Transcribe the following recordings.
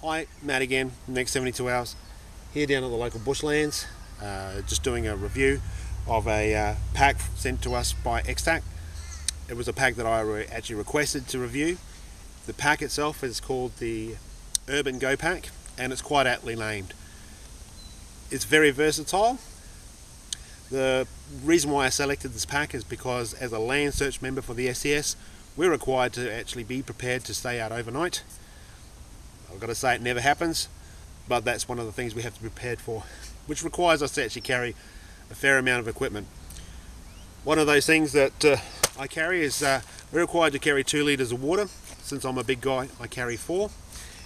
Hi, Matt again, next 72 hours. Here down at the local bushlands, just doing a review of a pack sent to us by Extac. It was a pack that I actually requested to review. The pack itself is called the Urban GoPack, and it's quite aptly named. It's very versatile. The reason why I selected this pack is because as a land search member for the SES, we're required to actually be prepared to stay out overnight. I've got to say it never happens, but that's one of the things we have to be prepared for, which requires us to actually carry a fair amount of equipment. One of those things that I carry is we're required to carry 2 litres of water. Since I'm a big guy, I carry 4,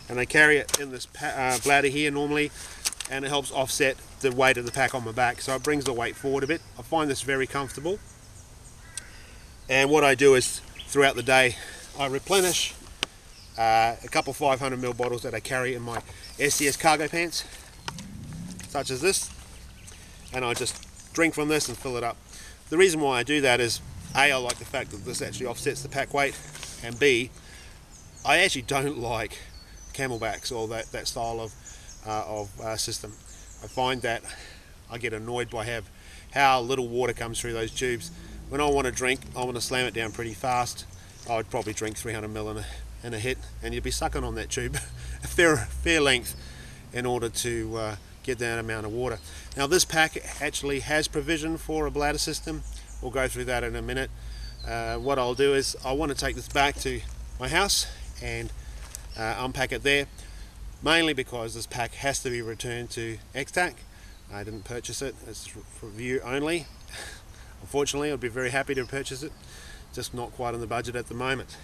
and I carry it in this bladder here normally, and it helps offset the weight of the pack on my back, so it brings the weight forward a bit. I find this very comfortable, and what I do is throughout the day I replenish a couple 500ml bottles that I carry in my SES cargo pants, such as this, and I just drink from this and fill it up. The reason why I do that is A, I like the fact that this actually offsets the pack weight, and B, I actually don't like camelbacks or that style of system. I find that I get annoyed by how little water comes through those tubes. When I want to drink, I want to slam it down pretty fast. I would probably drink 300ml in a hit, and you'd be sucking on that tube a fair length in order to get that amount of water. Now this pack actually has provision for a bladder system. We'll go through that in a minute. What I'll do is I want to take this back to my house and unpack it there, mainly because this pack has to be returned to Extac. I didn't purchase it, it's for review only. Unfortunately, I'd be very happy to purchase it, just not quite on the budget at the moment.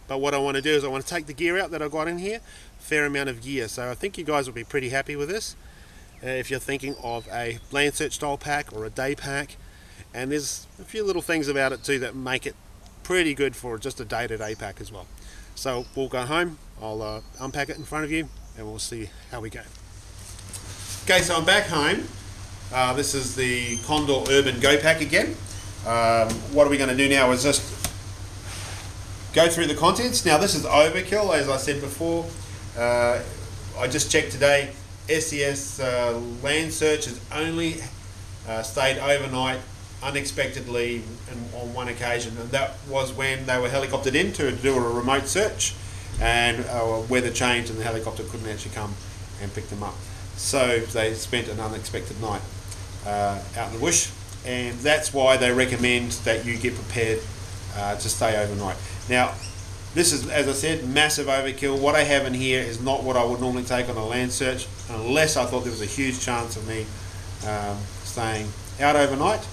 But what I want to do is I want to take the gear out that I've got in here, a fair amount of gear, so I think you guys will be pretty happy with this. If you're thinking of a land search style pack or a day pack, and there's a few little things about it too that make it pretty good for just a day-to-day pack as well. So we'll go home, I'll unpack it in front of you, and we'll see how we go. Okay, so I'm back home. This is the Condor Urban GoPack again. What are we going to do now is just go through the contents. Now this is overkill, as I said before. I just checked today, SES land search has only stayed overnight unexpectedly on one occasion, and that was when they were helicoptered in to do a remote search, and weather changed and the helicopter couldn't actually come and pick them up. So they spent an unexpected night out in the bush, and that's why they recommend that you get prepared to stay overnight. Now this is, as I said, massive overkill. What I have in here is not what I would normally take on a land search, unless I thought there was a huge chance of me staying out overnight.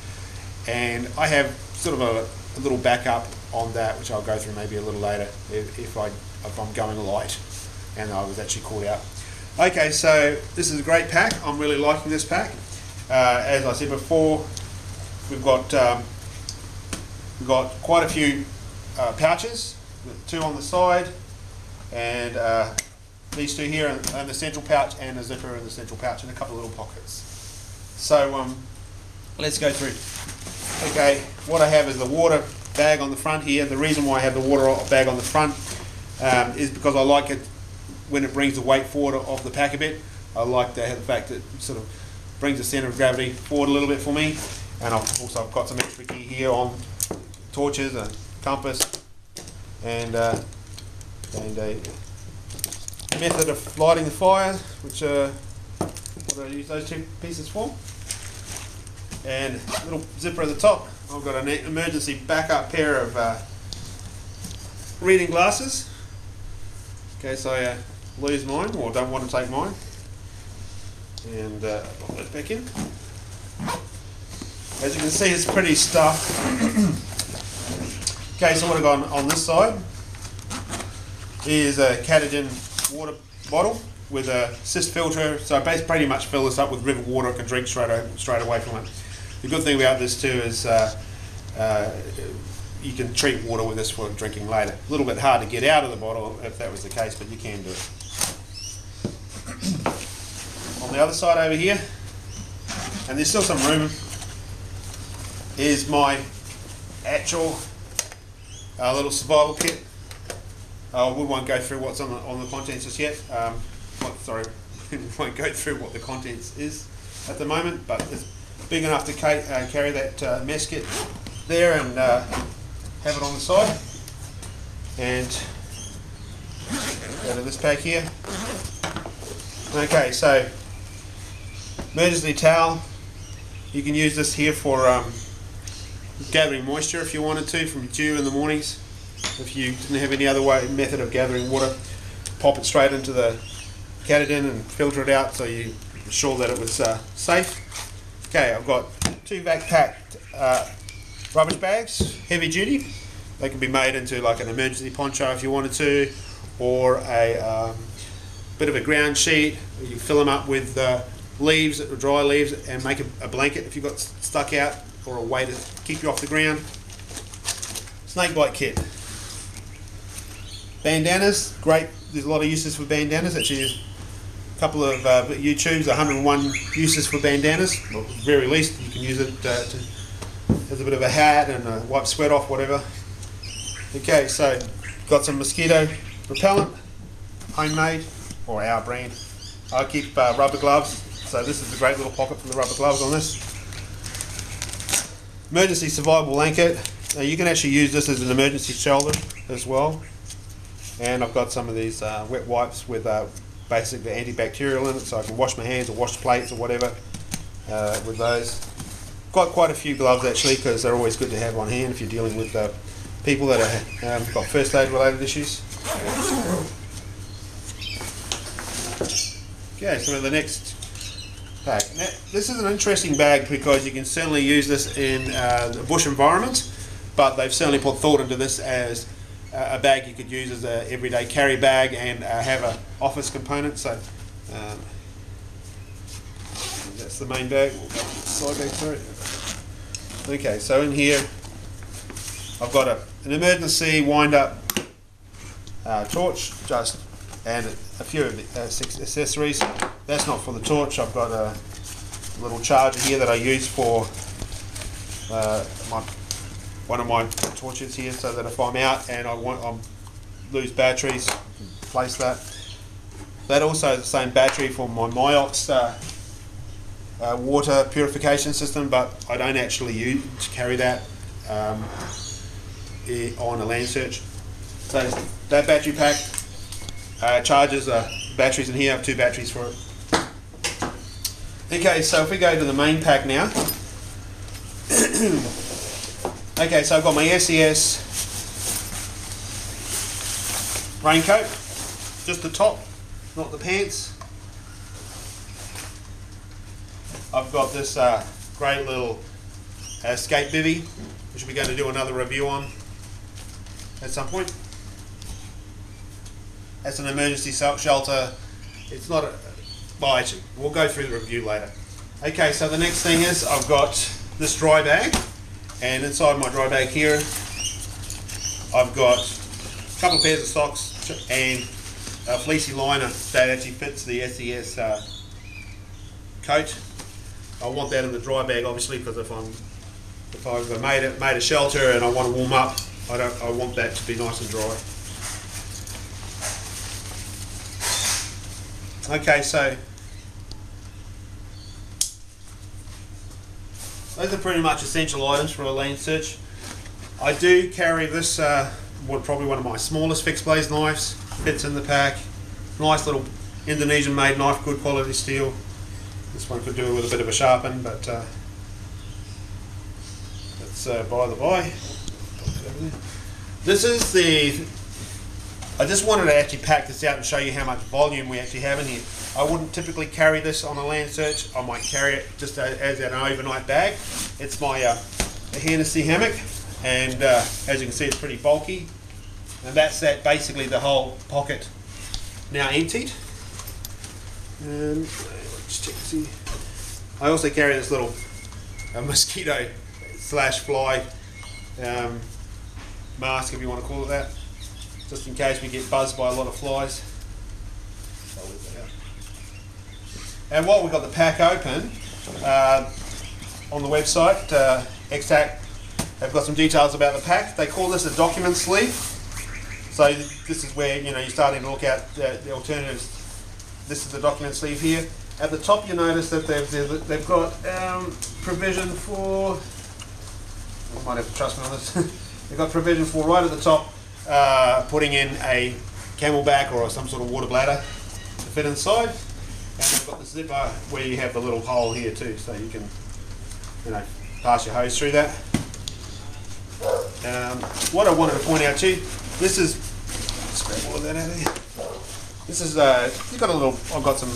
And I have sort of a little backup on that, which I'll go through maybe a little later if I'm going light and I was actually caught out. Okay, so this is a great pack. I'm really liking this pack. As I said before, we've got quite a few pouches, with 2 on the side, and these 2 here in the central pouch, and a zipper in the central pouch, and a couple of little pockets. So let's go through. Okay, what I have is the water bag on the front here. The reason why I have the water bag on the front is because I like it when it brings the weight forward of the pack a bit. I like the fact that it sort of brings the centre of gravity forward a little bit for me. And I've also got some extra gear here on torches, a compass, and a method of lighting the fire, which what I use those 2 pieces for. And a little zipper at the top. I've got an emergency backup pair of reading glasses in case I lose mine or don't want to take mine. And put that back in. As you can see, it's pretty stuffed. Okay, so what I've got on this side is a Catagen water bottle with a cyst filter, so I pretty much fill this up with river water. I can drink straight away from it. The good thing about this too is you can treat water with this for drinking later. A little bit hard to get out of the bottle if that was the case, but you can do it. On the other side over here, and there's still some room, is my actual little survival kit. We won't go through what's on the contents just yet. sorry, we won't go through what the contents is at the moment, but it's big enough to carry that mess kit there and have it on the side. And go to this pack here. Okay, so emergency towel. You can use this here for gathering moisture if you wanted to from dew in the mornings. If you didn't have any other method of gathering water, pop it straight into the catadin and filter it out so you're sure that it was safe. Okay, I've got 2 vac-packed rubbish bags, heavy duty. They can be made into like an emergency poncho if you wanted to, or a bit of a ground sheet. You fill them up with leaves, dry leaves, and make a blanket if you got stuck out, or a way to keep you off the ground. Snake bite kit. Bandanas, great. There's a lot of uses for bandanas. Actually, there's a couple of YouTubes, 101 uses for bandanas. Well, at the very least, you can use it as a bit of a hat and wipe sweat off, whatever. Okay, so got some mosquito repellent, homemade, or our brand. I keep rubber gloves, so this is a great little pocket for the rubber gloves on this. Emergency survival blanket. You can actually use this as an emergency shelter as well. And I've got some of these wet wipes with basically antibacterial in it, so I can wash my hands or wash plates or whatever with those. Got quite a few gloves actually, because they're always good to have on hand if you're dealing with people that have got first aid related issues. Okay, so the next pack. Now, this is an interesting bag because you can certainly use this in the bush environment, but they've certainly put thought into this as a bag you could use as an everyday carry bag and have an office component. So that's the main bag. We'll go to the side bag, sorry. Okay, so in here I've got an emergency wind-up torch, and a few of the accessories. That's not for the torch. I've got a little charger here that I use for one of my torches here, so that if I'm out and I lose batteries, place that. That also is the same battery for my Myox water purification system, but I don't actually carry that on a land search. So that battery pack charges batteries in here. I have 2 batteries for it. Okay, so if we go to the main pack now. Okay, so I've got my SES raincoat, just the top, not the pants. I've got this great little escape bivvy, which we're going to do another review on at some point. That's an emergency shelter. It's not a, well, actually, we'll go through the review later. Okay, so the next thing is I've got this dry bag, and inside my dry bag here I've got a couple of pairs of socks and a fleecy liner that actually fits the SES coat. I want that in the dry bag, obviously, because if I've made a shelter and I want to warm up, I want that to be nice and dry. Okay, so those are pretty much essential items for a land search. I do carry this, probably one of my smallest fixed blade knives, fits in the pack. Nice little Indonesian made knife, good quality steel. This one could do with a bit of a sharpen, but that's by the by. This is the, I just wanted to actually pack this out and show you how much volume we actually have in here. I wouldn't typically carry this on a land search. I might carry it just as an overnight bag. It's my Hennessy hammock, and as you can see, it's pretty bulky. And that's basically the whole pocket now emptied. And let's check to see. I also carry this little mosquito / fly mask, if you want to call it that, just in case we get buzzed by a lot of flies. And while we've got the pack open, on the website, Extac have got some details about the pack. They call this a document sleeve. So this is where you're starting to look at the alternatives this is the document sleeve here. At the top you notice that they've got provision for, I might have to trust me on this, they've got provision for right at the top putting in a camelback or some sort of water bladder to fit inside, and they've got the zipper where you have the little hole here too, so you can, you know, pass your hose through that. What I wanted to point out to you, this is, scrap all of that out of here. This is you've got a little, I've got some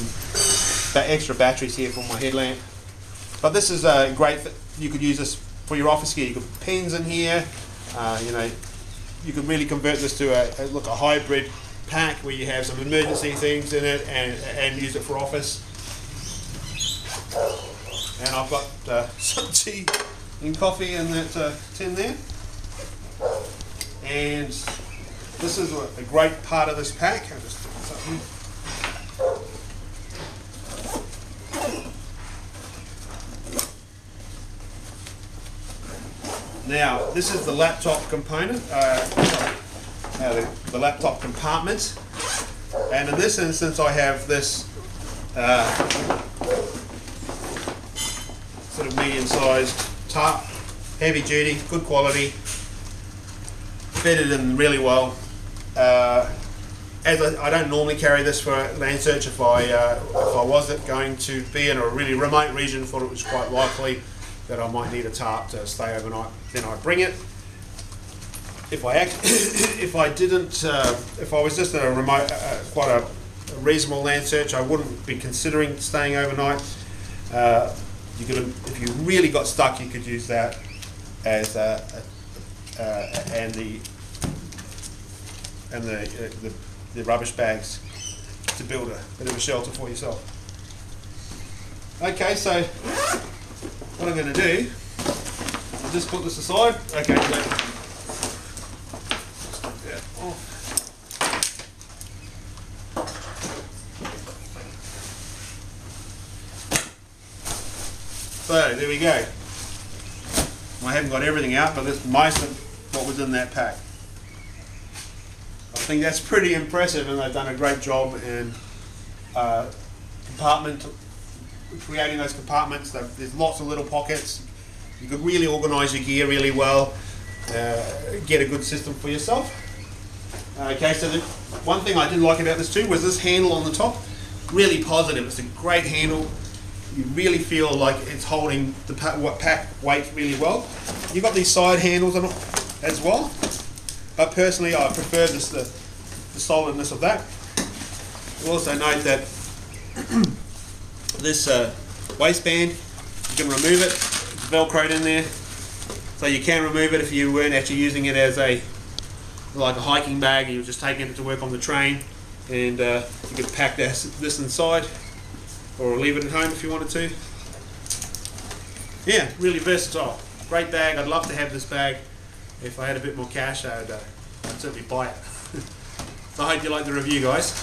extra batteries here for my headlamp, but this is great. You could use this for your office gear. You could put pens in here. You know, you could really convert this to a hybrid pack where you have some emergency things in it and use it for office. And I've got some tea and coffee in that tin there. And this is a great part of this pack. I'll just put this up here. Now, this is the laptop component, the laptop compartment, and in this instance I have this sort of medium-sized tarp, heavy duty, good quality, fitted in really well. As I don't normally carry this for land search. If I wasn't going to be in a really remote region, thought it was quite likely that I might need a tarp to stay overnight, then I bring it. If I was just in a remote, quite a reasonable land search, I wouldn't be considering staying overnight. You could, if you really got stuck, you could use that as and the rubbish bags to build a bit of a shelter for yourself. Okay, so what I'm going to do, I'll just put this aside. Okay, so there we go. I haven't got everything out, but that's most of what was in that pack. I think that's pretty impressive, and they've done a great job in creating those compartments. There's lots of little pockets. You could really organise your gear really well, get a good system for yourself. Okay, so the one thing I did like about this too was this handle on the top, really positive. It's a great handle. You really feel like it's holding the pack weight really well. You've got these side handles on it as well, but personally I prefer the solidness of that. You'll also note that this waistband, you can remove it. It's velcroed in there, so you can remove it if you weren't actually using it as like a hiking bag. You're just taking it to work on the train, and you could pack this inside, or leave it at home if you wanted to. Yeah, really versatile. Great bag. I'd love to have this bag. If I had a bit more cash, I'd certainly buy it. So I hope you like the review, guys.